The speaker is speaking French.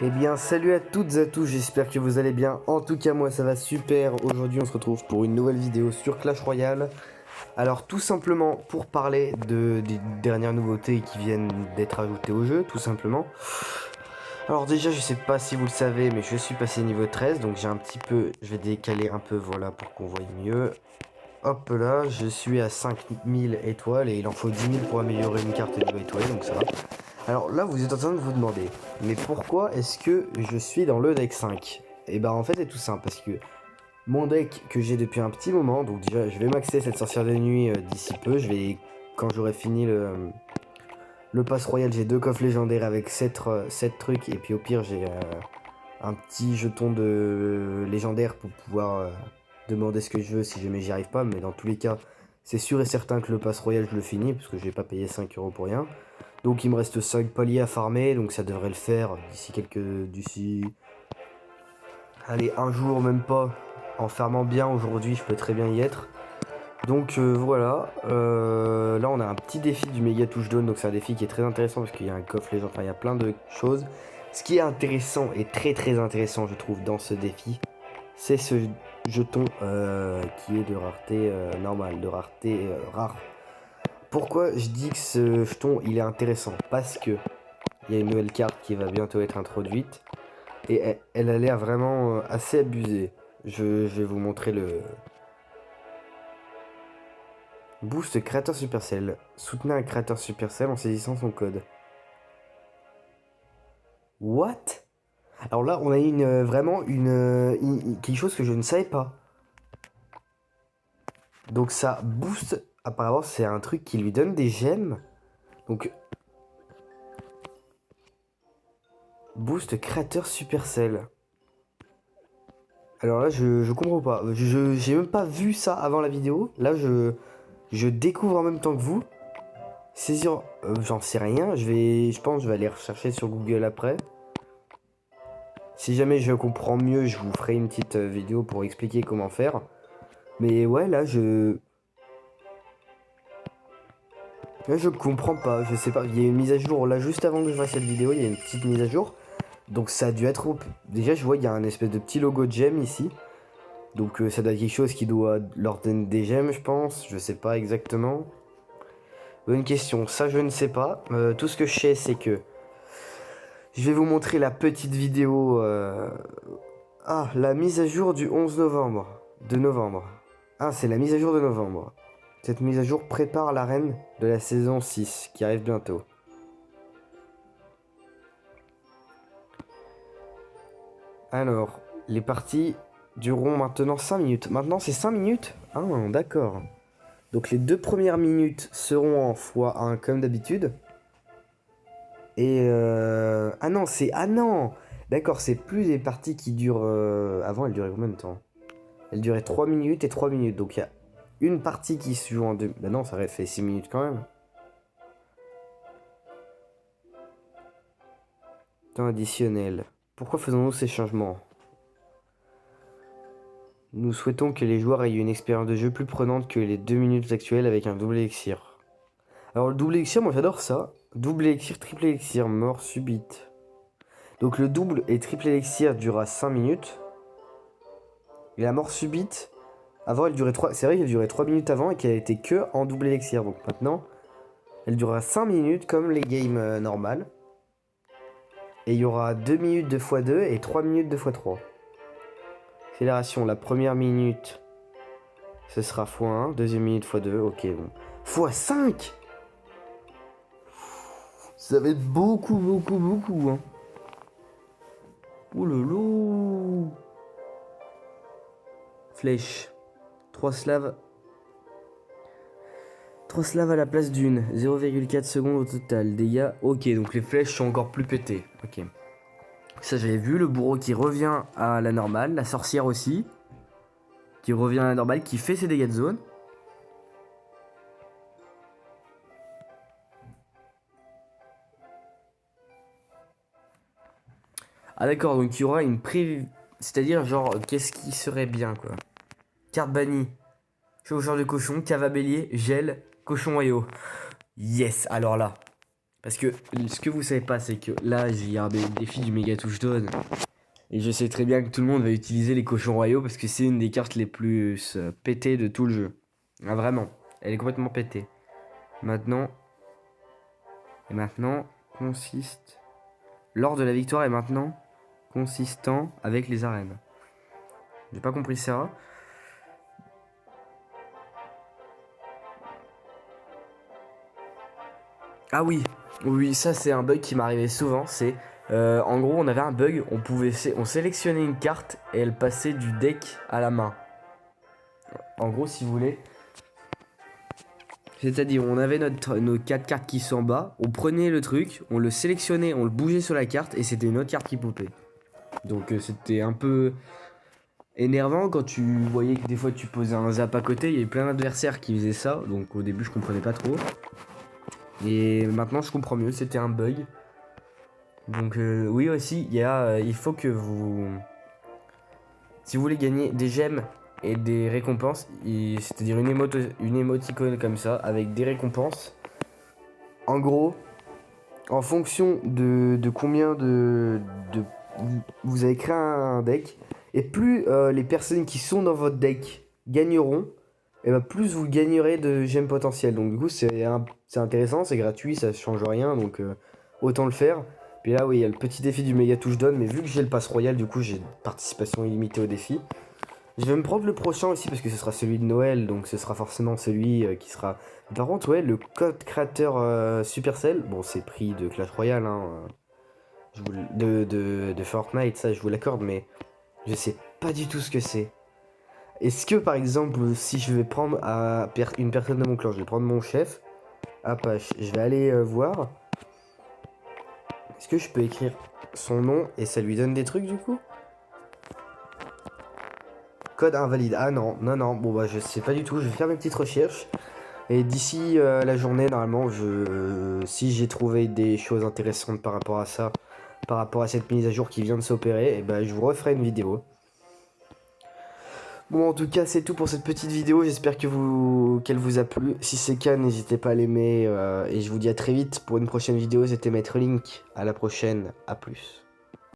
Eh bien, salut à toutes et à tous, j'espère que vous allez bien. En tout cas, moi ça va super. Aujourd'hui, on se retrouve pour une nouvelle vidéo sur Clash Royale. Alors, tout simplement pour parler des dernières nouveautés qui viennent d'être ajoutées au jeu, tout simplement. Alors, déjà, je sais pas si vous le savez, mais je suis passé niveau 13, donc j'ai un petit peu. Je vais décaler un peu, voilà, pour qu'on voie mieux. Hop là, je suis à 5000 étoiles et il en faut 10 000 pour améliorer une carte niveau étoilée, donc ça va. Alors là, vous êtes en train de vous demander, mais pourquoi est-ce que je suis dans le deck 5? Et ben en fait, c'est tout simple, parce que mon deck que j'ai depuis un petit moment, donc déjà, je vais maxer cette sorcière de nuit d'ici peu. Quand j'aurai fini le pass royal, j'ai 2 coffres légendaires avec 7 trucs, et puis au pire, j'ai un petit jeton de légendaire pour pouvoir demander ce que je veux si jamais j'y arrive pas. Mais dans tous les cas, c'est sûr et certain que le pass royal, je le finis, parce que je vais pas payer 5 € pour rien. Donc il me reste 5 paliers à farmer, donc ça devrait le faire d'ici allez, un jour, même pas. En farmant bien aujourd'hui, je peux très bien y être. Donc voilà, là on a un petit défi du méga touche down, donc c'est un défi qui est très intéressant parce qu'il y a un coffre légendaire, enfin il y a plein de choses. Ce qui est intéressant et très intéressant je trouve dans ce défi, c'est ce jeton qui est de rareté normale, de rareté rare. Pourquoi je dis que ce jeton il est intéressant? Parce que il y a une nouvelle carte qui va bientôt être introduite et elle a l'air vraiment assez abusée. Je vais vous montrer le boost créateur Supercell. Soutenez un créateur Supercell en saisissant son code. What? Alors là, on a vraiment quelque chose que je ne savais pas. Donc ça booste. Apparemment, c'est un truc qui lui donne des gemmes. Donc boost créateur Supercell. Alors là, je comprends pas. J'ai même pas vu ça avant la vidéo. Là, je découvre en même temps que vous. Saisir, j'en sais rien. Je pense que je vais aller rechercher sur Google après. Si jamais je comprends mieux, je vous ferai une petite vidéo pour expliquer comment faire. Mais ouais, là, je comprends pas. Je sais pas. Il y a une mise à jour. Là, juste avant que je fasse cette vidéo, il y a une petite mise à jour. Donc ça a dû être... Déjà, je vois, il y a un espèce de petit logo de gemme ici. Donc ça doit être quelque chose qui doit leur donner des gemmes, je pense. Je sais pas exactement. Bonne question. Ça, je ne sais pas. Tout ce que je sais, c'est que... Je vais vous montrer la petite vidéo... Ah, la mise à jour du 11 novembre. De novembre. Ah, c'est la mise à jour de novembre. Cette mise à jour prépare l'arène de la saison 6 qui arrive bientôt. Alors, les parties dureront maintenant 5 minutes. Maintenant, c'est 5 minutes? Ah, d'accord. Donc, les 2 premières minutes seront en x1 comme d'habitude. Et ah non, Ah non. D'accord, c'est plus des parties qui durent... Avant, elles duraient combien de temps? Elles duraient 3 minutes et 3 minutes. Donc, il y a une partie qui se joue en 2... Bah non, ça aurait fait 6 minutes quand même. Temps additionnel. Pourquoi faisons-nous ces changements? Nous souhaitons que les joueurs aient une expérience de jeu plus prenante que les 2 minutes actuelles avec un double élixir. Alors le double élixir, moi j'adore ça. Double élixir, triple élixir, mort subite. Donc le double et triple élixir durera 5 minutes. Et la mort subite, avant elle durait 3... C'est vrai qu'elle durait 3 minutes avant et qu'elle était que en double élixir. Donc maintenant, elle durera 5 minutes comme les games normales. Et il y aura 2 minutes de x2 et 3 minutes de x3. Accélération, la première minute, ce sera x1, deuxième minute x2, ok bon. x5. Ça va être beaucoup, hein. Ouh lolo. Flèche. 3 slaves. 3 slaves à la place d'une. 0,4 secondes au total. Dégâts. Ok, donc les flèches sont encore plus pétées. Ok. Ça j'avais vu. Le bourreau qui revient à la normale. La sorcière aussi. Qui revient à la normale. Qui fait ses dégâts de zone. Ah d'accord, donc il y aura une pré... C'est-à-dire genre, qu'est-ce qui serait bien quoi? Carte bannie. Chevaucheur de cochon, cave à bélier, gel, cochon royaux. Yes, alors là. Parce que ce que vous savez pas, c'est que là, il y a un défi du méga touchdown. Et je sais très bien que tout le monde va utiliser les cochons royaux parce que c'est une des cartes les plus pétées de tout le jeu. Ah, vraiment, elle est complètement pétée. Maintenant, consiste. Lors de la victoire est maintenant consistant avec les arènes. J'ai pas compris ça. Ah oui, oui, ça c'est un bug qui m'arrivait souvent. C'est en gros, on avait un bug, on sélectionnait une carte et elle passait du deck à la main. En gros, si vous voulez, c'est-à-dire on avait nos 4 cartes qui sont en bas, on prenait le truc, on le sélectionnait, on le bougeait sur la carte et c'était une autre carte qui popait. Donc c'était un peu énervant quand tu voyais que des fois tu posais un zap à côté, il y avait plein d'adversaires qui faisaient ça, donc au début je comprenais pas trop. Et maintenant je comprends mieux, c'était un bug. Donc oui aussi, il faut que vous... Si vous voulez gagner des gemmes et des récompenses, c'est-à-dire une émoticône comme ça, avec des récompenses, en gros, en fonction de combien vous avez créé un deck, et plus les personnes qui sont dans votre deck gagneront, et ben plus vous gagnerez de gemmes potentielles. Donc du coup c'est intéressant, c'est gratuit, ça change rien, donc autant le faire. Puis là oui, il y a le petit défi du méga touchdown, mais vu que j'ai le pass royal, du coup j'ai une participation illimitée au défi. Je vais me prendre le prochain aussi parce que ce sera celui de Noël, donc ce sera forcément celui qui sera... Par contre ouais, le code créateur Supercell, bon c'est pris de Clash Royale, hein, de Fortnite, ça je vous l'accorde, mais je sais pas du tout ce que c'est. Est-ce que par exemple, si je vais prendre une personne de mon clan, je vais prendre mon chef, Apache, je vais aller voir, est-ce que je peux écrire son nom et ça lui donne des trucs du coup? Code invalide, ah non, non, bon bah je sais pas du tout, je vais faire mes petites recherches. Et d'ici la journée, normalement, si j'ai trouvé des choses intéressantes par rapport à ça, par rapport à cette mise à jour qui vient de s'opérer, et ben je vous referai une vidéo. Bon, en tout cas, c'est tout pour cette petite vidéo. J'espère qu'elle vous a plu. Si c'est le cas, n'hésitez pas à l'aimer. Et je vous dis à très vite pour une prochaine vidéo. C'était Maître Link. À la prochaine. À plus.